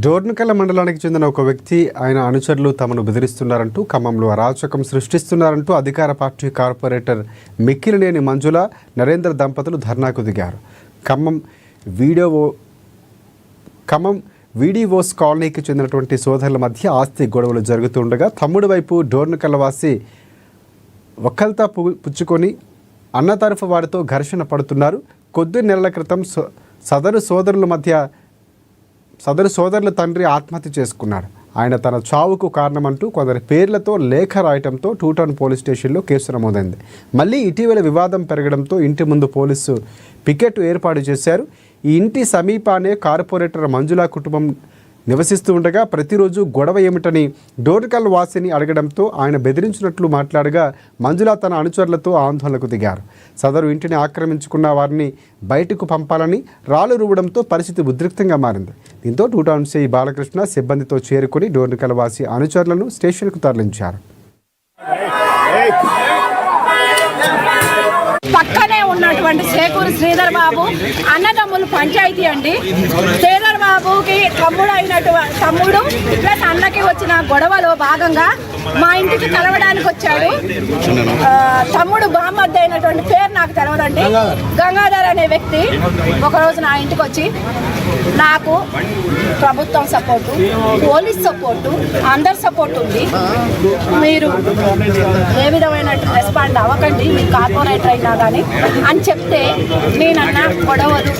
డోర్నకల్ మండలానికి చెందిన ఒక వ్యక్తి ఆయన అనుచరులు తమను బెదిరిస్తున్నారంటూ ఖమ్మంలో అరాచకం సృష్టిస్తున్నారంటూ అధికార పార్టీ కార్పొరేటర్ మిక్కిలినేని మంజుల నరేంద్ర దంపతులు ధర్నాకు దిగారు. ఖమ్మం వీడియోస్ కాలనీకి చెందినటువంటి సోదరుల మధ్య ఆస్తి గొడవలు జరుగుతుండగా తమ్ముడు వైపు డోర్నకల్ వాసి ఒక్కల్తా పుచ్చుకొని అన్న తరఫు వారితో ఘర్షణ పడుతున్నారు. కొద్ది నెలల క్రితం సదరు సోదరుల తండ్రి ఆత్మహత్య చేసుకున్నాడు. ఆయన తన చావుకు కారణమంటూ కొందరి పేర్లతో లేఖ రాయటంతో టూటౌన్ పోలీస్ స్టేషన్లో కేసు నమోదైంది. మళ్ళీ ఇటీవల వివాదం పెరగడంతో ఇంటి ముందు పోలీసు పికెట్ ఏర్పాటు చేశారు. ఈ ఇంటి సమీపానే కార్పొరేటర్ మంజుల కుటుంబం నివసిస్తూ ఉండగా ప్రతిరోజు గొడవ ఏమిటని డోర్నకల్ వాసిని అడగడంతో ఆయన బెదిరించినట్లు మాట్లాడగా మంజుల తన అనుచరులతో ఆందోళనకు దిగారు. సదరు ఇంటిని ఆక్రమించుకున్న వారిని బయటకు పంపాలని రాళ్లు రువ్వడంతో పరిస్థితి ఉద్రిక్తంగా మారింది. దీంతో టూటౌన్ సిఐ బాలకృష్ణ సిబ్బందితో చేరుకుని డోర్నకల్ వాసి అనుచరులను స్టేషన్కు తరలించారు. పక్కనే ఉన్నటువంటి సేకూరు శ్రీధర్ బాబు అన్నదమ్ములు పంచాయతీ అండి. శ్రీధర్ బాబుకి తమ్ముడు ప్లస్ అన్నకి వచ్చిన గొడవలో భాగంగా మా ఇంటికి కలవడానికి వచ్చాడు. తమ్ముడు బామ్మద్ద అయినటువంటి పేరు నాకు తెలవదండి. గంగాధర్ అనే వ్యక్తి ఒకరోజు నా ఇంటికి వచ్చి నాకు ప్రభుత్వం సపోర్టు, పోలీస్ సపోర్టు, అందరి సపోర్ట్ ఉంది, మీరు ఏ విధమైన రెస్పాండ్ అవ్వకండి, మీరు కార్పొరేటర్ అయినా కానీ అని చెప్తే నేనన్నా గొడవలు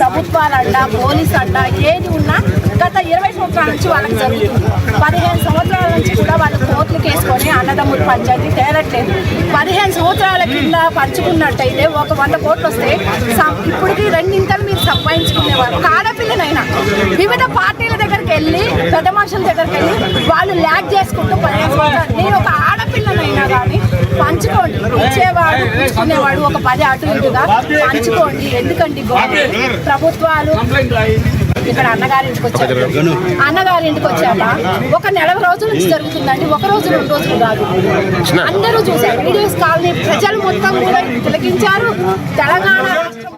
ప్రభుత్వాలంట పోలీస్ అంట ఏది ఉన్నా గత 20 సంవత్సరాల నుంచి వాళ్ళకి జరుగుతుంది. 15 సంవత్సరాల నుంచి కూడా వాళ్ళు కోర్టులకు వేసుకొని అన్నదమ్ములు పంచాయతీ తేలట్లేదు. 15 సంవత్సరాల కింద పంచుకున్నట్టయితే ఒక 100 కోట్లు వస్తే ఇప్పటికి రెండింతలు మీరు సంపాదించుకునేవారు. ఒక ఆడపిల్లనైనా వివిధ పార్టీల దగ్గరికి వెళ్ళి పెద్ద మనుషుల దగ్గరికి వెళ్ళి వాళ్ళు ల్యాక్ చేసుకుంటూ 15 సంవత్సరాలు నేను ఒక ఆడపిల్లనైనా కానీ పంచుకోండి, ఇచ్చేవాడు తీసుకునేవాడు ఒక 10 అటు ఇటుగా పంచుకోండి. ఎందుకండి ప్రభుత్వాలు ఇక్కడ అన్నగారింటికి వచ్చాక ఒక నెల రోజుల నుంచి జరుగుతుందండి. ఒక రోజు 2 రోజులు కాదు, అందరూ చూశారు. వీడియోస్ కాలనీ ప్రజలు మొత్తం కూడా తిలకించారు. తెలంగాణ రాష్ట్రం